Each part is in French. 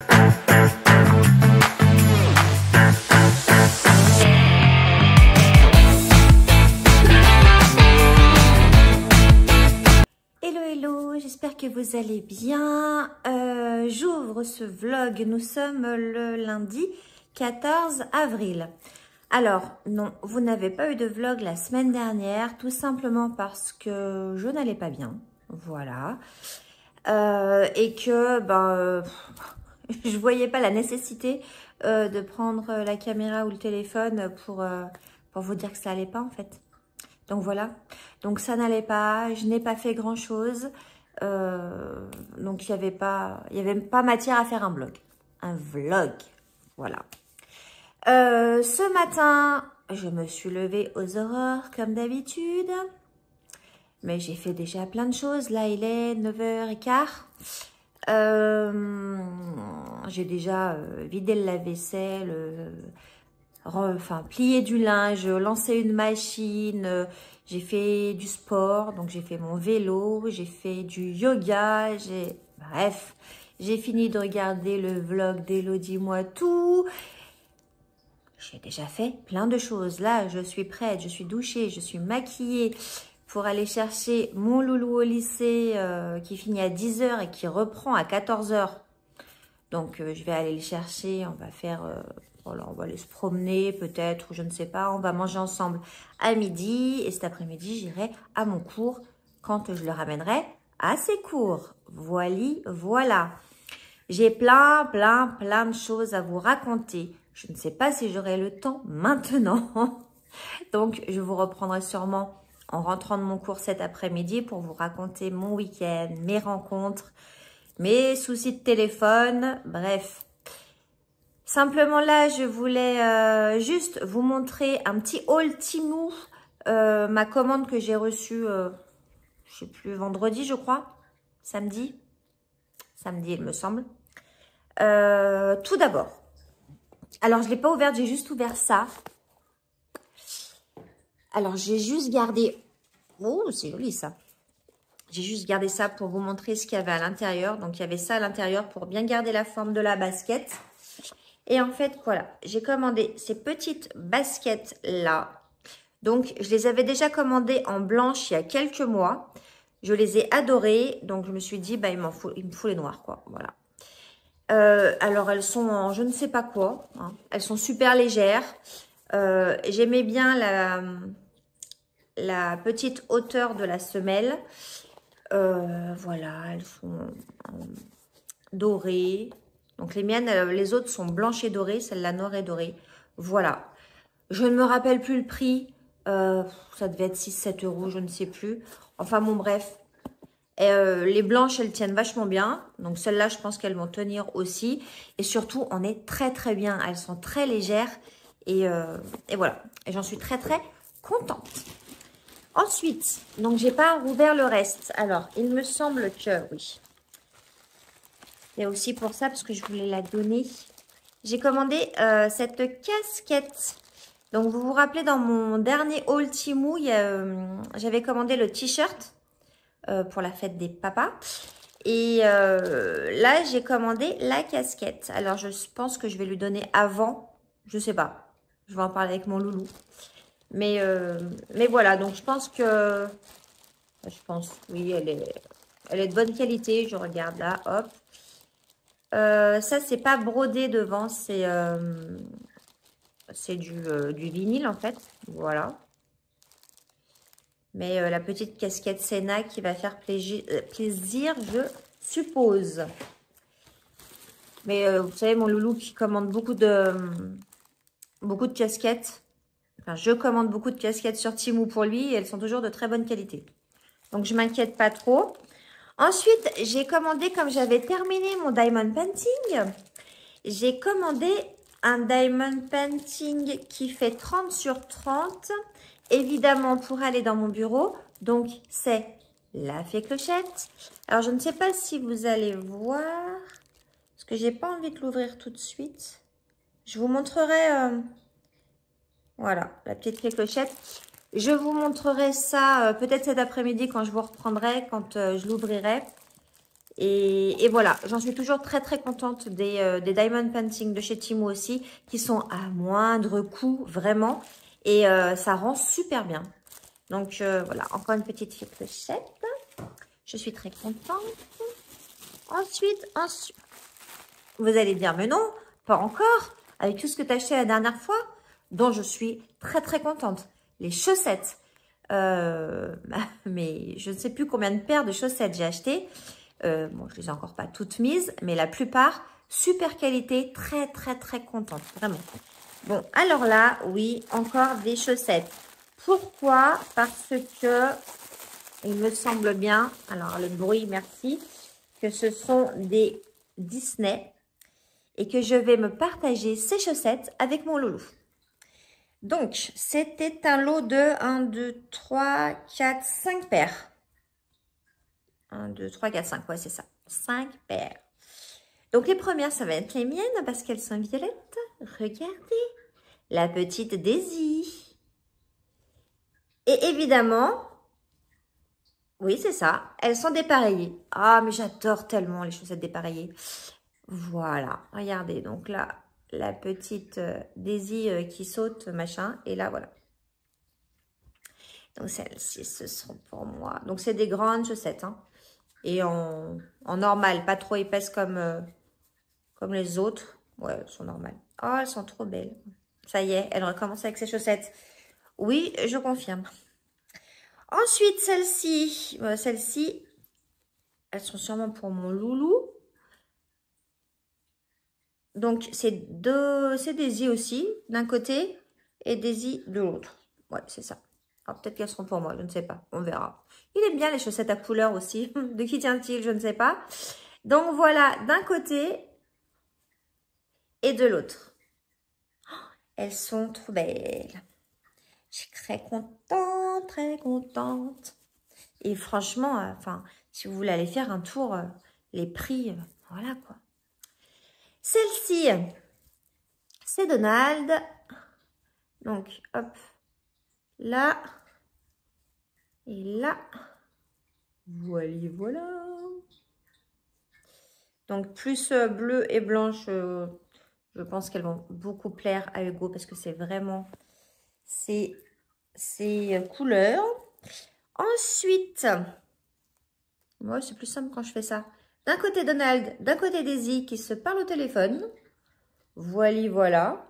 Hello hello, j'espère que vous allez bien. J'ouvre ce vlog, nous sommes le lundi 14 avril. Alors non, vous n'avez pas eu de vlog la semaine dernière, tout simplement parce que je n'allais pas bien, voilà. Et que je voyais pas la nécessité de prendre la caméra ou le téléphone pour vous dire que ça allait pas en fait. Donc voilà, donc ça n'allait pas, je n'ai pas fait grand chose, donc il y avait pas matière à faire un vlog, voilà. Ce matin, je me suis levée aux aurores comme d'habitude, mais j'ai fait déjà plein de choses. Là il est 9h15, j'ai déjà vidé le lave-vaisselle, plier du linge, lancer une machine, j'ai fait du sport, donc j'ai fait mon vélo, j'ai fait du yoga, bref, j'ai fini de regarder le vlog d'Elodie Moi Tout. J'ai déjà fait plein de choses. Là, je suis prête, je suis douchée, je suis maquillée pour aller chercher mon loulou au lycée qui finit à 10h et qui reprend à 14h. Donc, je vais aller le chercher, on va faire... voilà, on va aller se promener peut-être, je ne sais pas. On va manger ensemble à midi. Et cet après-midi, j'irai à mon cours quand je le ramènerai à ses cours. Voilà. J'ai plein de choses à vous raconter. Je ne sais pas si j'aurai le temps maintenant. Donc, je vous reprendrai sûrement en rentrant de mon cours cet après-midi pour vous raconter mon week-end, mes rencontres, mes soucis de téléphone, bref. Simplement là, je voulais juste vous montrer un petit haul Temu, ma commande que j'ai reçue, je sais plus, vendredi je crois, samedi, il me semble. Tout d'abord, alors je l'ai pas ouverte, j'ai juste ouvert ça. Alors j'ai juste gardé, oh c'est joli ça. J'ai juste gardé ça pour vous montrer ce qu'il y avait à l'intérieur. Donc il y avait ça à l'intérieur pour bien garder la forme de la basket. Et en fait, voilà, j'ai commandé ces petites baskets-là. Donc, je les avais déjà commandées en blanche il y a quelques mois. Je les ai adorées. Donc, je me suis dit, bah, il me faut les noires, quoi. Voilà. Alors, elles sont en je ne sais pas quoi. Hein. Elles sont super légères. J'aimais bien la petite hauteur de la semelle. Voilà, elles sont dorées. Donc, les miennes, les autres sont blanches et dorées. Celle-là, noire et dorée. Voilà. Je ne me rappelle plus le prix. Ça devait être 6-7 €, je ne sais plus. Enfin, bon, bref. Les blanches, elles tiennent vachement bien. Donc, celles-là, je pense qu'elles vont tenir aussi. Et surtout, on est très bien. Elles sont très légères. Et voilà. Et j'en suis très contente. Ensuite, donc, j'ai pas rouvert le reste. Alors, il me semble que, oui. Et aussi pour ça, parce que je voulais la donner. J'ai commandé cette casquette. Donc, vous vous rappelez, dans mon dernier haul Temu, j'avais commandé le t-shirt pour la fête des papas. Et là, j'ai commandé la casquette. Alors, je pense que je vais lui donner avant. Je sais pas. Je vais en parler avec mon loulou. Mais voilà. Donc, je pense que... oui, elle est de bonne qualité. Je regarde là, hop. Ça, c'est pas brodé devant, c'est du vinyle en fait, voilà. Mais la petite casquette Senna qui va faire plaisir, je suppose. Mais vous savez, mon loulou qui commande beaucoup de casquettes. Enfin, je commande beaucoup de casquettes sur Temu pour lui et elles sont toujours de très bonne qualité. Donc, je m'inquiète pas trop. Ensuite, j'ai commandé, comme j'avais terminé mon diamond painting, j'ai commandé un diamond painting qui fait 30 sur 30, évidemment pour aller dans mon bureau. Donc, c'est la fée Clochette. Alors, je ne sais pas si vous allez voir, parce que j'ai pas envie de l'ouvrir tout de suite. Je vous montrerai, voilà, la petite fée Clochette. Je vous montrerai ça peut-être cet après-midi quand je vous reprendrai, quand je l'ouvrirai. Et voilà, j'en suis toujours très très contente des Diamond Painting de chez Temu aussi, qui sont à moindre coût, vraiment. Et ça rend super bien. Donc voilà, encore une petite fléchette. Je suis très contente. Ensuite, vous allez dire, mais non, pas encore. Avec tout ce que tu as acheté la dernière fois, dont je suis très très contente. Les chaussettes. Mais je ne sais plus combien de paires de chaussettes j'ai acheté. Bon, je les ai encore pas toutes mises, mais la plupart, super qualité, très très très contente, vraiment. Bon, alors là, oui, encore des chaussettes. Pourquoi? Parce que il me semble bien, alors le bruit, merci, que ce sont des Disney et que je vais me partager ces chaussettes avec mon loulou. Donc, c'était un lot de 1, 2, 3, 4, 5 paires. 1, 2, 3, 4, 5, ouais, c'est ça. 5 paires. Donc, les premières, ça va être les miennes parce qu'elles sont violettes. Regardez, la petite Daisy. Et évidemment, oui, c'est ça, elles sont dépareillées. Ah, mais j'adore tellement les chaussettes dépareillées. Voilà, regardez, donc là, la petite Daisy qui saute, machin, et là, voilà. Donc, celles-ci, ce seront pour moi. Donc, c'est des grandes chaussettes, hein. Et en normal, pas trop épaisses comme les autres. Ouais, elles sont normales. Oh, elles sont trop belles. Ça y est, elle recommence avec ses chaussettes. Oui, je confirme. Ensuite, celles-ci, elles sont sûrement pour mon loulou. Donc, c'est Daisy aussi, d'un côté, et Daisy de l'autre. Ouais, c'est ça. Alors, peut-être qu'elles seront pour moi, je ne sais pas. On verra. Il aime bien les chaussettes à couleur aussi. De qui tient-il? Je ne sais pas. Donc, voilà, d'un côté et de l'autre. Elles sont trop belles. Je suis très contente, très contente. Et franchement, enfin, si vous voulez aller faire un tour, les prix, voilà quoi. Celle-ci, c'est Donald. Donc, hop, là et là. Voilà, voilà. Donc, plus bleu et blanche, je pense qu'elles vont beaucoup plaire à Hugo parce que c'est vraiment ces couleurs. Ensuite, moi, c'est plus simple quand je fais ça. D'un côté Donald, d'un côté Daisy qui se parle au téléphone. Voilà, voilà.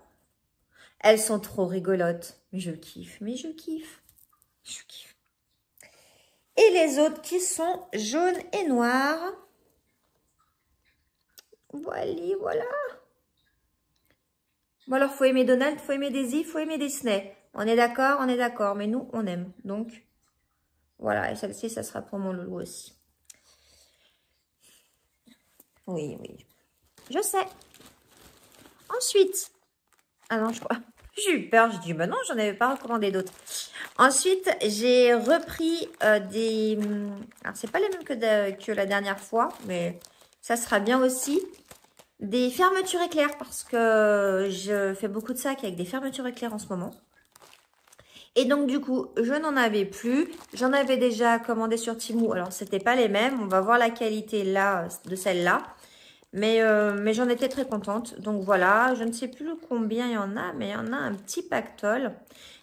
Elles sont trop rigolotes. Mais je kiffe, mais je kiffe. Je kiffe. Et les autres qui sont jaunes et noirs. Voilà, voilà. Bon alors, faut aimer Donald, faut aimer Daisy, faut aimer Disney. On est d'accord, on est d'accord. Mais nous, on aime. Donc, voilà. Et celle-ci, ça sera pour mon loulou aussi. Oui, oui. Je sais. Ensuite. Ah non, je crois. J'ai eu peur. Je dis, bah non, j'en avais pas recommandé d'autres. Ensuite, j'ai repris des... Alors, c'est pas les mêmes que la dernière fois, mais ça sera bien aussi. Des fermetures éclairs, parce que je fais beaucoup de sacs avec des fermetures éclairs en ce moment. Et donc, du coup, je n'en avais plus. J'en avais déjà commandé sur Temu. Alors, c'était pas les mêmes. On va voir la qualité là de celle-là. Mais j'en étais très contente. Donc, voilà. Je ne sais plus combien il y en a, mais il y en a un petit pactole.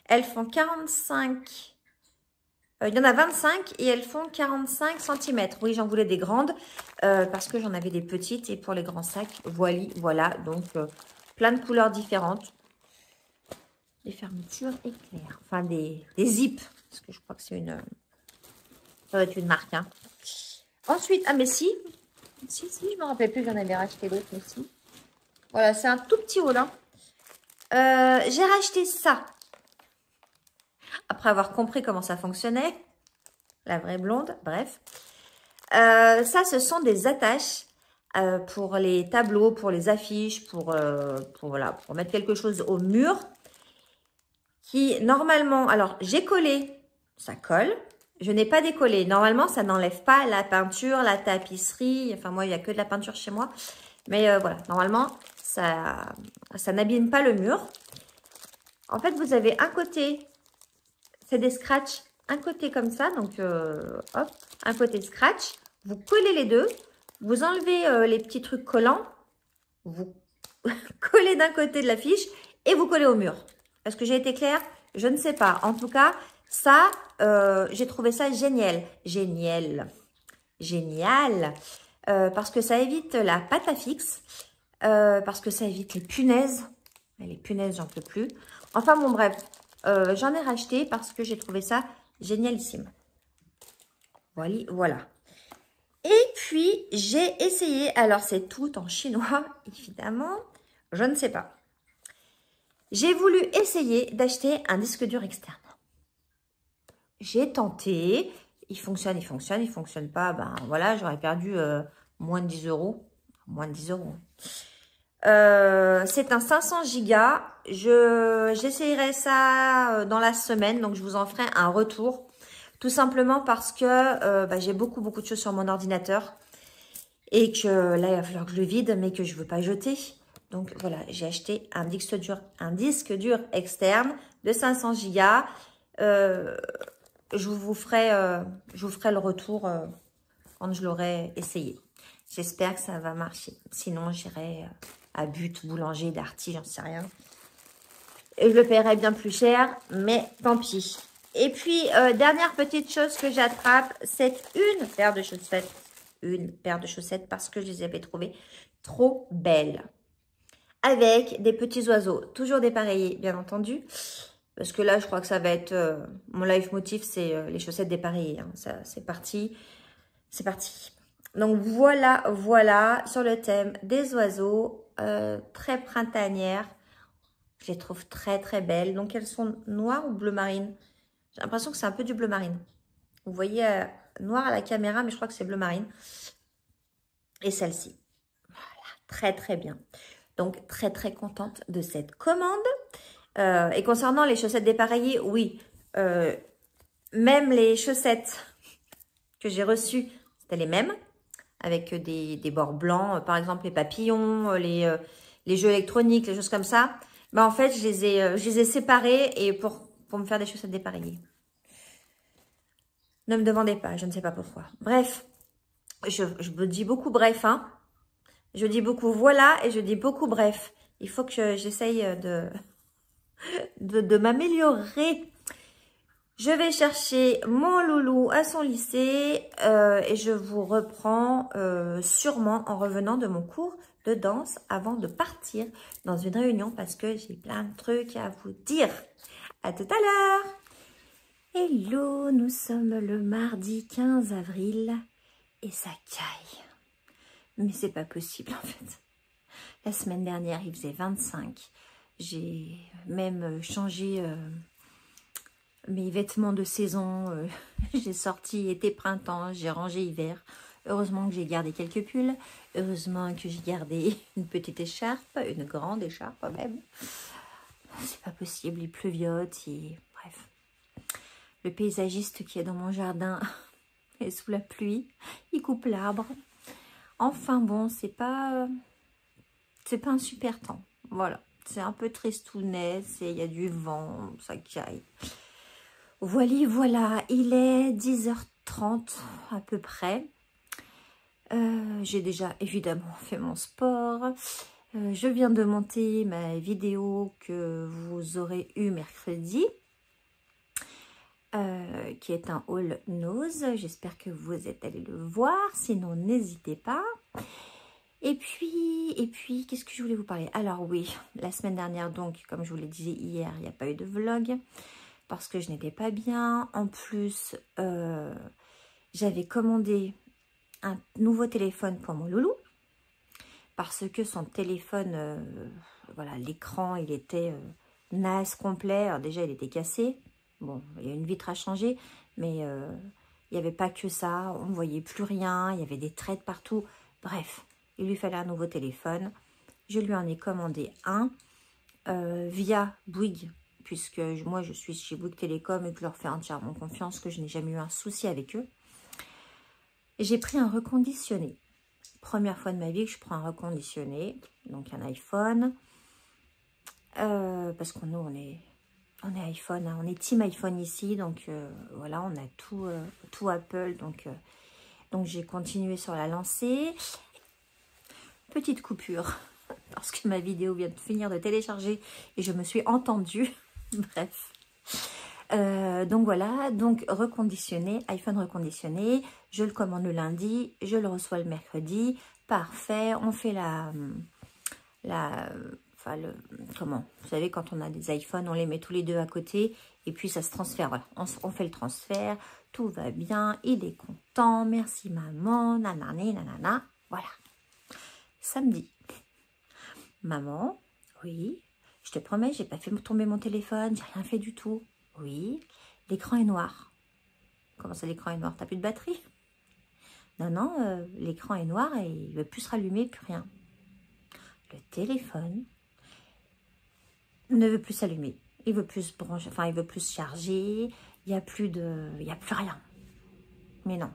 Elles font 45... il y en a 25 et elles font 45 cm. Oui, j'en voulais des grandes parce que j'en avais des petites. Et pour les grands sacs, voilà. Donc, plein de couleurs différentes. Des fermetures éclairs. Enfin, des zips. Parce que je crois que c'est une... ça doit être une marque. Hein. Ensuite, ah mais si, je me rappelle plus que j'en avais racheté d'autres, mais si. Voilà, c'est un tout petit haut là. J'ai racheté ça. Après avoir compris comment ça fonctionnait. La vraie blonde, bref. Ça, ce sont des attaches pour les tableaux, pour les affiches, pour mettre quelque chose au mur. Qui, normalement, alors j'ai collé, ça colle. Je n'ai pas décollé. Normalement, ça n'enlève pas la peinture, la tapisserie. Enfin, moi, il n'y a que de la peinture chez moi. Mais voilà, normalement, ça n'abîme pas le mur. En fait, vous avez un côté, c'est des scratchs, un côté comme ça. Donc, hop, un côté scratch. Vous collez les deux. Vous enlevez les petits trucs collants, vous collez d'un côté de la fiche et vous collez au mur. Est-ce que j'ai été claire? Je ne sais pas. En tout cas, ça, j'ai trouvé ça génial. Génial. Génial. Parce que ça évite la pâte à fixe. Parce que ça évite les punaises. Les punaises, j'en peux plus. Enfin, bon, bref. J'en ai racheté parce que j'ai trouvé ça génialissime. Voilà, voilà. Et puis, j'ai essayé. Alors, c'est tout en chinois, évidemment. Je ne sais pas. J'ai voulu essayer d'acheter un disque dur externe. J'ai tenté. Il fonctionne, il fonctionne, il fonctionne pas. Ben voilà, j'aurais perdu moins de 10 euros. Moins de 10 euros. C'est un 500 gigas. J'essayerai ça dans la semaine. Donc, je vous en ferai un retour. Tout simplement parce que j'ai beaucoup de choses sur mon ordinateur. Et que là, il va falloir que je le vide, mais que je ne veux pas jeter. Donc, voilà, j'ai acheté un disque dur externe de 500 gigas. Je vous ferai le retour quand je l'aurai essayé. J'espère que ça va marcher. Sinon, j'irai à But, Boulanger, Darty, j'en sais rien. Et je le paierai bien plus cher, mais tant pis. Et puis, dernière petite chose que j'attrape, c'est une paire de chaussettes. Une paire de chaussettes parce que je les avais trouvées trop belles. Avec des petits oiseaux, toujours dépareillés, bien entendu. Parce que là, je crois que ça va être... mon leitmotiv, c'est les chaussettes dépareillées. Hein. Ça, c'est parti. C'est parti. Donc, voilà, voilà, sur le thème des oiseaux, très printanières. Je les trouve très, très belles. Donc, elles sont noires ou bleu marine? J'ai l'impression que c'est un peu du bleu marine. Vous voyez noir à la caméra, mais je crois que c'est bleu marine. Et celle-ci. Voilà, très, très bien. Donc, très, très contente de cette commande. Et concernant les chaussettes dépareillées, oui. Même les chaussettes que j'ai reçues, c'était les mêmes. Avec des bords blancs, par exemple les papillons, les jeux électroniques, les choses comme ça. Ben, en fait, je les ai séparés et pour me faire des chaussettes dépareillées. Ne me demandez pas, je ne sais pas pourquoi. Bref, je me dis beaucoup bref, hein. Je dis beaucoup voilà et je dis beaucoup bref. Il faut que j'essaye de m'améliorer. Je vais chercher mon loulou à son lycée et je vous reprends sûrement en revenant de mon cours de danse avant de partir dans une réunion parce que j'ai plein de trucs à vous dire. À tout à l'heure. Hello, nous sommes le mardi 15 avril et ça caille. Mais c'est pas possible en fait. La semaine dernière, il faisait 25. J'ai même changé mes vêtements de saison. J'ai sorti été-printemps, j'ai rangé hiver. Heureusement que j'ai gardé quelques pulls. Heureusement que j'ai gardé une petite écharpe, une grande écharpe même. C'est pas possible, il pleuviote et bref. Le paysagiste qui est dans mon jardin est sous la pluie. Il coupe l'arbre. Enfin bon, c'est pas un super temps. Voilà, c'est un peu tristounet, il y a du vent, ça caille. Voilà, voilà, il est 10h30 à peu près. J'ai déjà évidemment fait mon sport. Je viens de monter ma vidéo que vous aurez eu mercredi. Qui est un haul nose. J'espère que vous êtes allés le voir. Sinon, n'hésitez pas. Et puis, qu'est-ce que je voulais vous parler? Alors oui, la semaine dernière, donc, comme je vous l'ai dit hier, il n'y a pas eu de vlog parce que je n'étais pas bien. En plus, j'avais commandé un nouveau téléphone pour mon loulou parce que son téléphone, voilà, l'écran, il était naze complet. Alors déjà, il était cassé. Bon, il y a une vitre à changer, mais il n'y avait pas que ça. On ne voyait plus rien. Il y avait des traits partout. Bref, il lui fallait un nouveau téléphone. Je lui en ai commandé un via Bouygues, puisque moi, je suis chez Bouygues Télécom et que je leur fais entièrement confiance, que je n'ai jamais eu un souci avec eux. J'ai pris un reconditionné. Première fois de ma vie que je prends un reconditionné. Donc, un iPhone. Parce que nous, on est iPhone, hein. On est team iPhone ici, donc voilà, on a tout Apple, donc Donc, j'ai continué sur la lancée. Petite coupure, parce que ma vidéo vient de finir de télécharger et je me suis entendue. Bref. Donc voilà, donc reconditionné, iPhone reconditionné. Je le commande le lundi, je le reçois le mercredi. Parfait, on fait comment, vous savez, quand on a des iPhones, on les met tous les deux à côté et puis ça se transfère. Voilà, on fait le transfert, tout va bien, il est content, merci maman, nanana, nanana. Voilà. Samedi, maman, oui, je te promets, j'ai pas fait tomber mon téléphone, j'ai rien fait du tout. Oui, l'écran est noir. Comment ça, l'écran est noir? T'as plus de batterie? Non, non, l'écran est noir et il ne veut plus se rallumer, plus rien. Le téléphone ne veut plus s'allumer. Il veut plus se brancher, enfin, il veut plus se charger. Il n'y a plus rien. Mais non.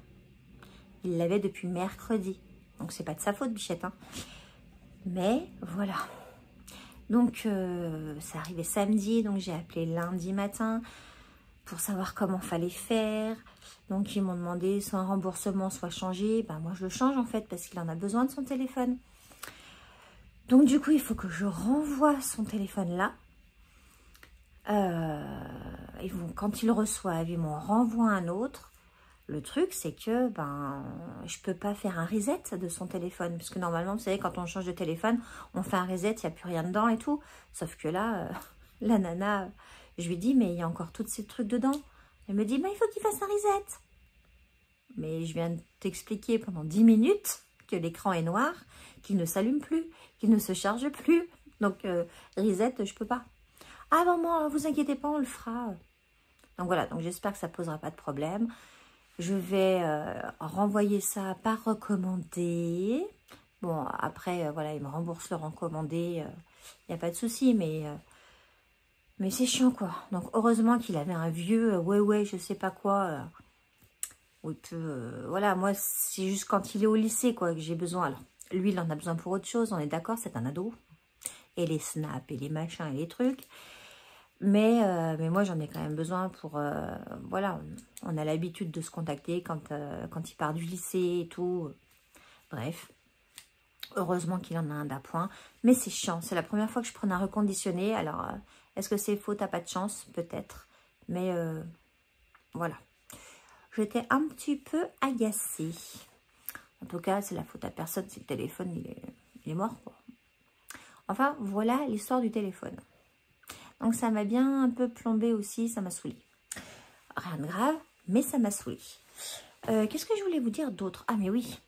Il l'avait depuis mercredi. Donc, c'est pas de sa faute, bichette. Hein. Mais, voilà. Donc, ça arrivait samedi. Donc, j'ai appelé lundi matin pour savoir comment fallait faire. Donc, ils m'ont demandé soit un remboursement, soit changer. Ben, moi, je le change, en fait, parce qu'il en a besoin de son téléphone. Donc, du coup, il faut que je renvoie son téléphone là. Quand ils le reçoivent, ils m'en renvoient un autre. Le truc, c'est que je peux pas faire un reset de son téléphone. Parce que normalement, vous savez, quand on change de téléphone, on fait un reset, il n'y a plus rien dedans et tout. Sauf que là, la nana, je lui dis, mais il y a encore tous ces trucs dedans. Elle me dit, il faut qu'il fasse un reset. Mais je viens de t'expliquer pendant 10 minutes que l'écran est noir, qu'il ne s'allume plus, qu'il ne se charge plus. Donc, reset, je peux pas. Ah maman, vous inquiétez pas, on le fera. Donc voilà, donc j'espère que ça posera pas de problème. Je vais renvoyer ça par recommandé. Bon, après, voilà, il me rembourse le recommandé. Il n'y a pas de souci, mais c'est chiant, quoi. Donc, heureusement qu'il avait un vieux ouais, je sais pas quoi. Voilà, moi, c'est juste quand il est au lycée, quoi, que j'ai besoin. Alors, lui, il en a besoin pour autre chose, on est d'accord, c'est un ado. Et les snaps, et les machins, et les trucs. Mais moi, j'en ai quand même besoin pour... voilà, on a l'habitude de se contacter quand il part du lycée et tout. Bref, heureusement qu'il en a un d'appoint. Mais c'est chiant, c'est la première fois que je prends un reconditionné. Alors, est-ce que c'est faux, t'as pas de chance? Peut-être. Mais voilà. J'étais un petit peu agacée. En tout cas, c'est la faute à personne si le téléphone, il est mort, quoi. Enfin, voilà l'histoire du téléphone. Donc, ça m'a bien un peu plombé aussi, ça m'a saoulée. Rien de grave, mais ça m'a saoulée. Qu'est-ce que je voulais vous dire d'autre? Ah, mais oui,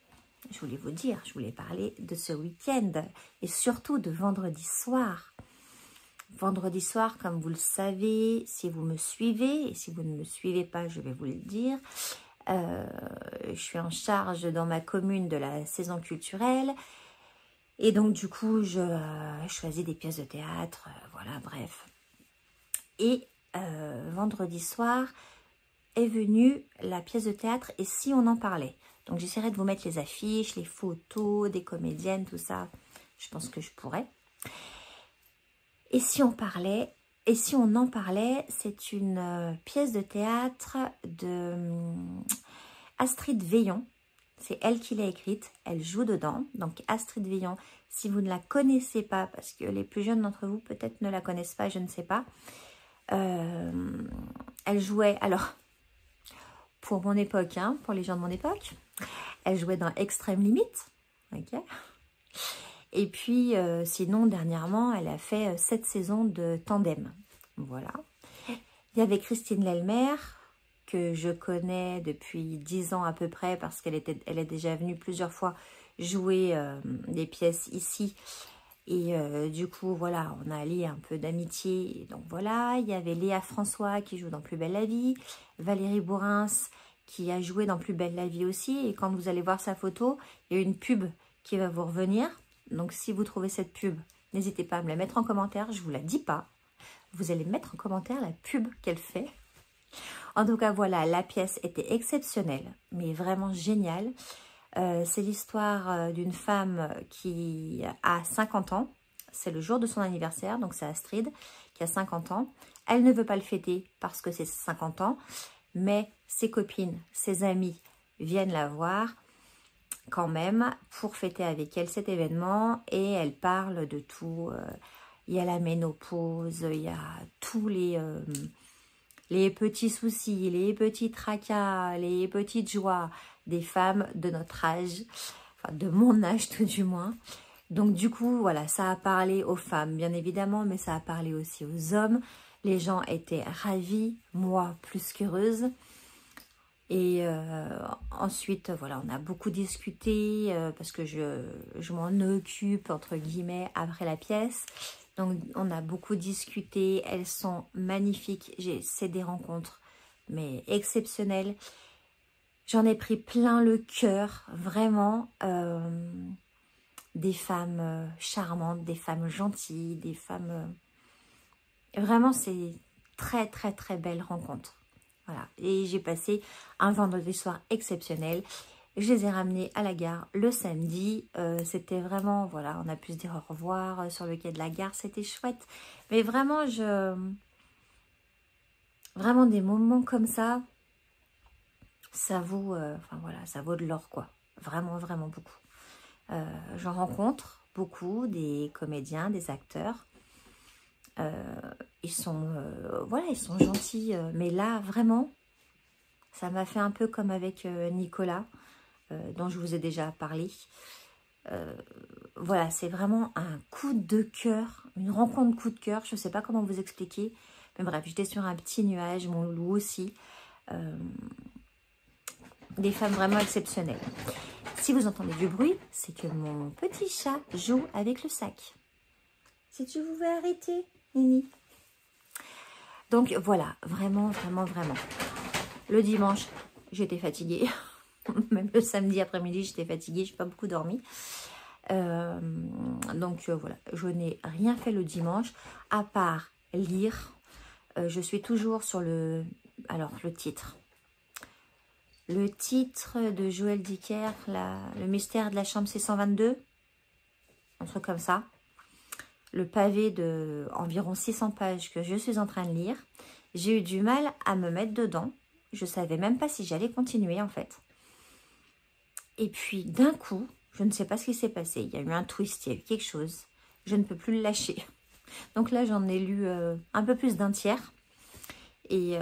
je voulais parler de ce week-end et surtout de vendredi soir. Vendredi soir, comme vous le savez, si vous me suivez, et si vous ne me suivez pas, je vais vous le dire, je suis en charge dans ma commune de la saison culturelle. Et donc, du coup, je choisis des pièces de théâtre, voilà, bref. Et vendredi soir est venue la pièce de théâtre et si on en parlait. Donc, j'essaierai de vous mettre les affiches, les photos des comédiennes, tout ça. Je pense que je pourrais. Et si on parlait, et si on en parlait, c'est une pièce de théâtre de Astrid Veillon. C'est elle qui l'a écrite, elle joue dedans. Donc Astrid Veillon, si vous ne la connaissez pas, parce que les plus jeunes d'entre vous peut-être ne la connaissent pas, je ne sais pas. Elle jouait, alors, pour mon époque, hein, pour les gens de mon époque, elle jouait dans Extrême Limite. Ok. Et puis, sinon, dernièrement, elle a fait 7 saisons de Tandem. Voilà. Il y avait Christine Lelmer, que je connais depuis 10 ans à peu près, parce qu'elle est déjà venue plusieurs fois jouer des pièces ici. Et du coup, voilà, on a lié un peu d'amitié. Donc voilà, il y avait Léa François qui joue dans Plus belle la vie, Valérie Bourrins qui a joué dans Plus belle la vie aussi. Et quand vous allez voir sa photo, il y a une pub qui va vous revenir. Donc si vous trouvez cette pub, n'hésitez pas à me la mettre en commentaire, je ne vous la dis pas. Vous allez mettre en commentaire la pub qu'elle fait. En tout cas, voilà, la pièce était exceptionnelle, mais vraiment géniale. C'est l'histoire d'une femme qui a 50 ans. C'est le jour de son anniversaire, donc c'est Astrid qui a 50 ans. Elle ne veut pas le fêter parce que c'est 50 ans, mais ses copines, ses amis viennent la voir. quand même pour fêter avec elle cet événement et elle parle de tout. Il y a la ménopause, il y a tous les petits soucis, les petits tracas, les petites joies des femmes de notre âge, enfin de mon âge tout du moins. Donc du coup, voilà, ça a parlé aux femmes, bien évidemment, mais ça a parlé aussi aux hommes. Les gens étaient ravis, moi plus qu'heureuse. Et ensuite, voilà, on a beaucoup discuté parce que je m'en occupe, entre guillemets, après la pièce. Donc, on a beaucoup discuté. Elles sont magnifiques. C'est des rencontres, mais exceptionnelles. J'en ai pris plein le cœur, vraiment. Des femmes charmantes, des femmes gentilles, des femmes... Vraiment, c'est très, très, très belle rencontre. Voilà. Et j'ai passé un vendredi soir exceptionnel. Je les ai ramenés à la gare le samedi. C'était vraiment, voilà, on a pu se dire au revoir sur le quai de la gare. C'était chouette. Mais vraiment, vraiment des moments comme ça, ça vaut, enfin voilà, ça vaut de l'or, quoi. Vraiment, vraiment beaucoup. J'en rencontre beaucoup, des comédiens, des acteurs. Ils sont, voilà, ils sont gentils. Mais là, vraiment, ça m'a fait un peu comme avec Nicolas, dont je vous ai déjà parlé. Voilà, c'est vraiment un coup de cœur, une rencontre coup de cœur. Je ne sais pas comment vous expliquer. Mais bref, j'étais sur un petit nuage, mon loulou aussi. Des femmes vraiment exceptionnelles. Si vous entendez du bruit, c'est que mon petit chat joue avec le sac. Si tu pouvais arrêter, Nini. Donc voilà, vraiment, vraiment, vraiment. Le dimanche, j'étais fatiguée. Même le samedi après-midi, j'étais fatiguée. Je n'ai pas beaucoup dormi. Donc voilà, je n'ai rien fait le dimanche, à part lire. Je suis toujours sur le... Alors, le titre. Le titre de Joël Dicker, le mystère de la chambre 622. Un truc comme ça. Le pavé de environ 600 pages que je suis en train de lire. J'ai eu du mal à me mettre dedans. Je ne savais même pas si j'allais continuer en fait. Et puis d'un coup, je ne sais pas ce qui s'est passé. Il y a eu un twist, il y a eu quelque chose. Je ne peux plus le lâcher. Donc là, j'en ai lu un peu plus d'un tiers. Et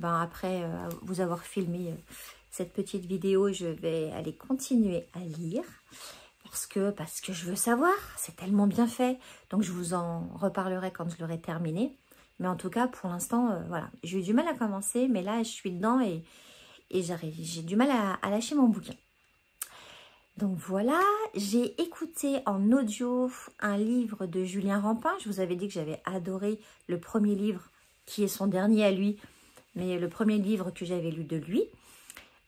après vous avoir filmé cette petite vidéo, je vais aller continuer à lire. Parce que je veux savoir, c'est tellement bien fait. Donc, je vous en reparlerai quand je l'aurai terminé. Mais en tout cas, pour l'instant, voilà. J'ai eu du mal à commencer, mais là, je suis dedans et j'ai du mal à lâcher mon bouquin. Donc, voilà. J'ai écouté en audio un livre de Julien Rampin. Je vous avais dit que j'avais adoré le premier livre, qui est son dernier à lui, mais le premier livre que j'avais lu de lui.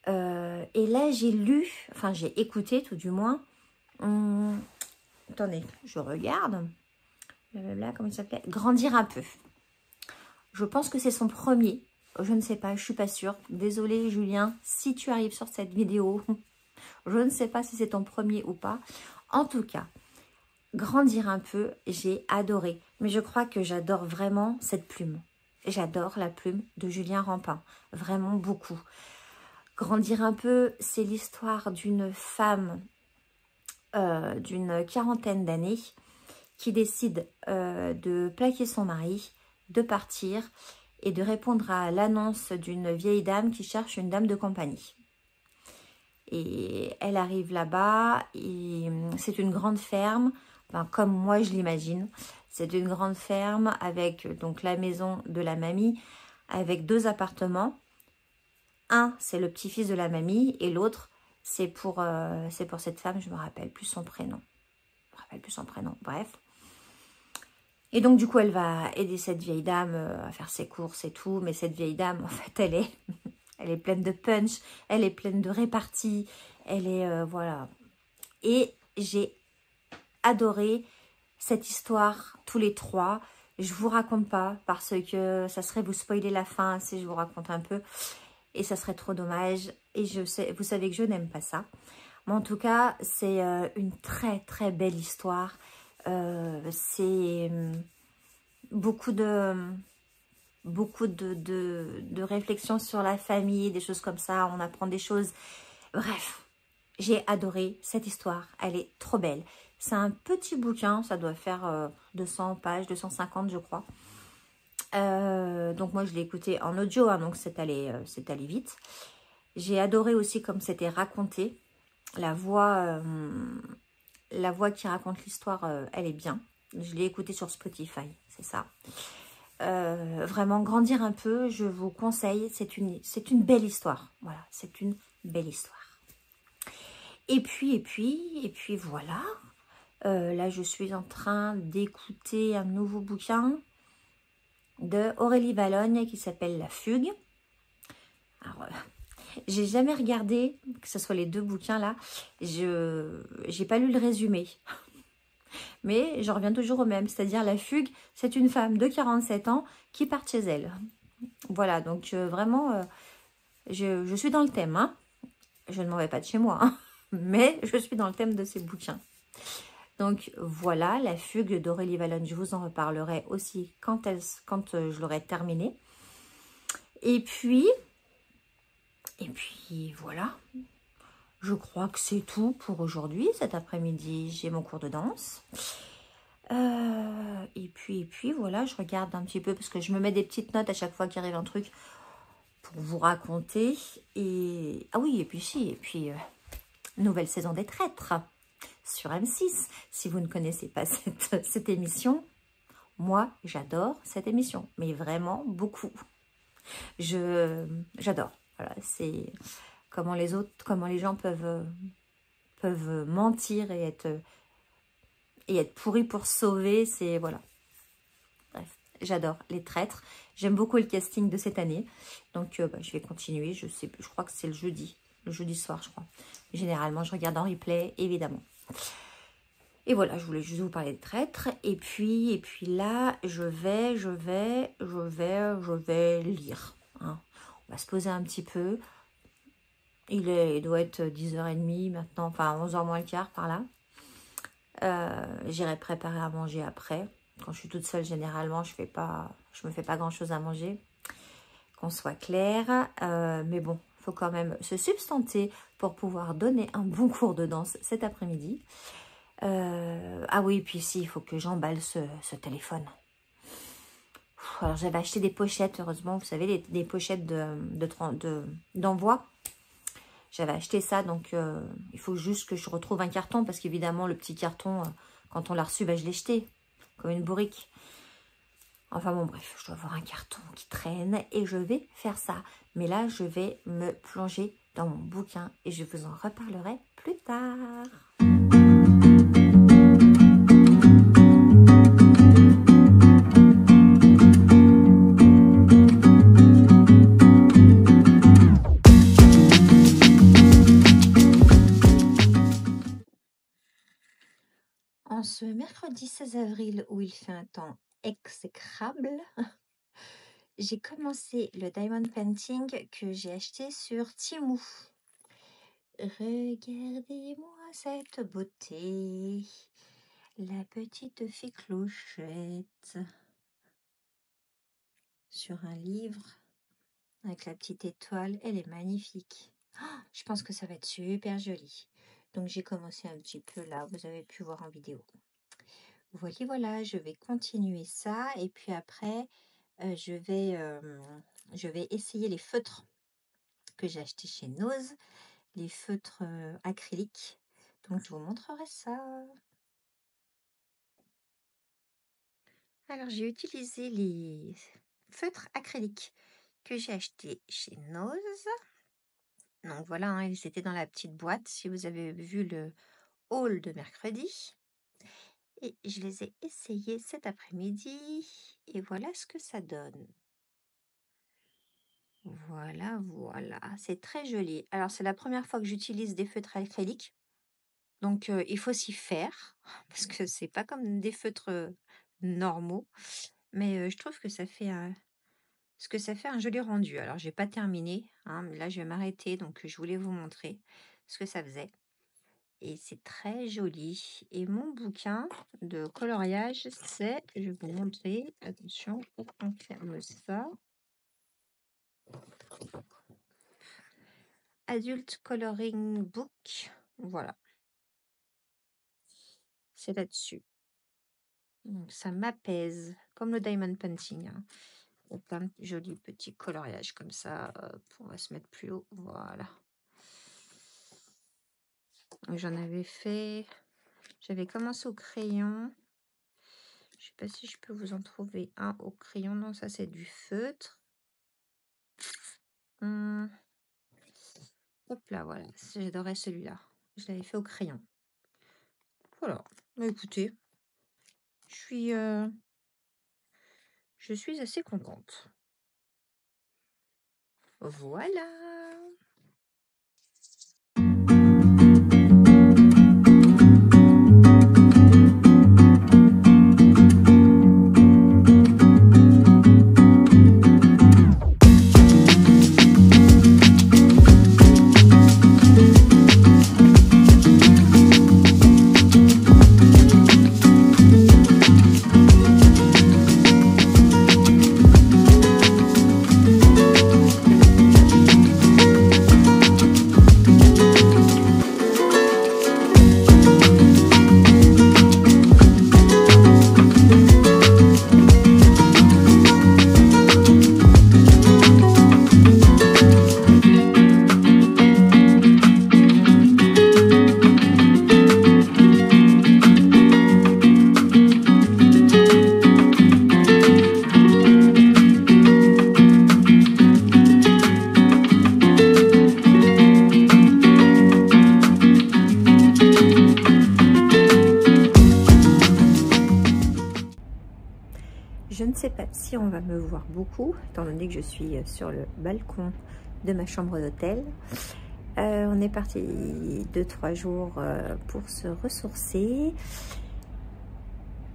Et là, j'ai écouté tout du moins. Attendez, je regarde. Blablabla, comment il s'appelait? Grandir un peu. Je pense que c'est son premier. Je ne sais pas, je suis pas sûre. Désolée Julien, si tu arrives sur cette vidéo, je ne sais pas si c'est ton premier ou pas. En tout cas, Grandir un peu, j'ai adoré. Mais je crois que j'adore vraiment cette plume. J'adore la plume de Julien Rampin. Vraiment beaucoup. Grandir un peu, c'est l'histoire d'une femme d'une quarantaine d'années qui décide de plaquer son mari, de partir et de répondre à l'annonce d'une vieille dame qui cherche une dame de compagnie. Et elle arrive là-bas et c'est une grande ferme, enfin, comme moi je l'imagine. C'est une grande ferme avec donc la maison de la mamie, avec 2 appartements. Un, c'est le petit-fils de la mamie et l'autre, c'est pour cette femme, je ne me rappelle plus son prénom. Bref. Et donc, du coup, elle va aider cette vieille dame à faire ses courses et tout. Mais cette vieille dame, en fait, elle est pleine de punch. Elle est pleine de répartie. Elle est, voilà. Et j'ai adoré cette histoire, tous les 3. Je ne vous raconte pas parce que ça serait vous spoiler la fin si je vous raconte un peu. Et ça serait trop dommage. Et vous savez que je n'aime pas ça. Mais en tout cas, c'est une très très belle histoire. C'est beaucoup de réflexions sur la famille, des choses comme ça. On apprend des choses. Bref, J'ai adoré cette histoire. Elle est trop belle. C'est un petit bouquin. Ça doit faire 200 pages, 250 je crois. Donc moi, je l'ai écouté en audio. Hein, donc c'est allé vite. J'ai adoré aussi comme c'était raconté. La voix qui raconte l'histoire, elle est bien. Je l'ai écouté sur Spotify, c'est ça. Vraiment, grandir un peu, je vous conseille. C'est une belle histoire. Voilà, c'est une belle histoire. Et puis voilà. Là, je suis en train d'écouter un nouveau bouquin de Aurélie Vallogne qui s'appelle La Fugue. Alors, j'ai jamais regardé, que ce soit les deux bouquins là, j'ai pas lu le résumé. Mais je reviens toujours au même, c'est-à-dire La Fugue, c'est une femme de 47 ans qui part chez elle. Voilà, donc vraiment, je suis dans le thème. Hein. Je ne m'en vais pas de chez moi, hein, mais je suis dans le thème de ces bouquins. Donc voilà, La Fugue d'Aurélie Vallogne, je vous en reparlerai aussi quand je l'aurai terminé. Et puis voilà, je crois que c'est tout pour aujourd'hui. Cet après-midi, j'ai mon cours de danse. Et puis voilà, je regarde un petit peu parce que je me mets des petites notes à chaque fois qu'il arrive un truc pour vous raconter. Et ah oui, et puis nouvelle saison des traîtres sur M6. Si vous ne connaissez pas cette émission, moi j'adore cette émission, mais vraiment beaucoup. J'adore. Voilà, c'est comment les gens peuvent mentir et être pourris pour sauver. C'est voilà. Bref, j'adore les traîtres. J'aime beaucoup le casting de cette année. Donc, je vais continuer. Je crois que c'est le jeudi soir, je crois. Généralement, je regarde en replay, évidemment. Et voilà, je voulais juste vous parler de traîtres. Et puis là, je vais lire. Hein. On va se poser un petit peu. Il doit être 10h30 maintenant, enfin 11h moins le quart par là. J'irai préparer à manger après. Quand je suis toute seule, généralement, je me fais pas grand chose à manger. Qu'on soit clair. Mais bon, il faut quand même se substanter pour pouvoir donner un bon cours de danse cet après-midi. Ah oui, puis si, il faut que j'emballe ce téléphone. Alors, j'avais acheté des pochettes, heureusement, vous savez, des pochettes d'envoi. J'avais acheté ça, donc il faut juste que je retrouve un carton, parce qu'évidemment, le petit carton, quand on l'a reçu, je l'ai jeté, comme une bourrique. Enfin bon, bref, je dois avoir un carton qui traîne, et je vais faire ça. Mais là, je vais me plonger dans mon bouquin, et je vous en reparlerai plus tard. En ce mercredi 16 avril où il fait un temps exécrable, j'ai commencé le diamond painting que j'ai acheté sur Temu. Regardez-moi cette beauté, la petite fée clochette, sur un livre avec la petite étoile, elle est magnifique. Oh, je pense que ça va être super joli. Donc j'ai commencé un petit peu là, vous avez pu voir en vidéo. Voilà, je vais continuer ça et puis après, je vais essayer les feutres que j'ai achetés chez Nose, les feutres acryliques. Donc, je vous montrerai ça. Alors, j'ai utilisé les feutres acryliques que j'ai achetés chez Nose. Donc, voilà, hein, ils étaient dans la petite boîte, si vous avez vu le haul de mercredi. Et je les ai essayés cet après-midi. Et voilà ce que ça donne. Voilà. C'est très joli. Alors, c'est la première fois que j'utilise des feutres acryliques. Donc, il faut s'y faire. Parce que c'est pas comme des feutres normaux. Mais je trouve que ça fait un joli rendu. Alors, j'ai pas terminé. Hein, mais là, je vais m'arrêter. Donc, je voulais vous montrer ce que ça faisait. Et c'est très joli. Et mon bouquin de coloriage, c'est... Je vais vous montrer. Attention, on ferme ça. Adult Coloring Book Voilà. C'est là-dessus. Donc, ça m'apaise, comme le diamond painting. Hein. Il y a plein de jolis petits coloriages comme ça. On va se mettre plus haut. Voilà. J'en avais fait... J'avais commencé au crayon. Je sais pas si je peux vous en trouver un au crayon. Non, ça c'est du feutre. Hop là, voilà. J'adorais celui-là. Je l'avais fait au crayon. Voilà. Mais écoutez, je suis assez contente. Voilà. Je ne sais pas si on va me voir beaucoup, étant donné que je suis sur le balcon de ma chambre d'hôtel. On est parti 2-3 jours pour se ressourcer.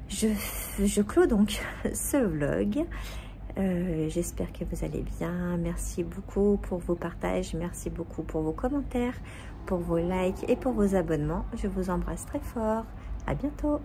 Je clôt donc ce vlog. J'espère que vous allez bien. Merci beaucoup pour vos partages. Merci beaucoup pour vos commentaires, pour vos likes et pour vos abonnements. Je vous embrasse très fort. À bientôt.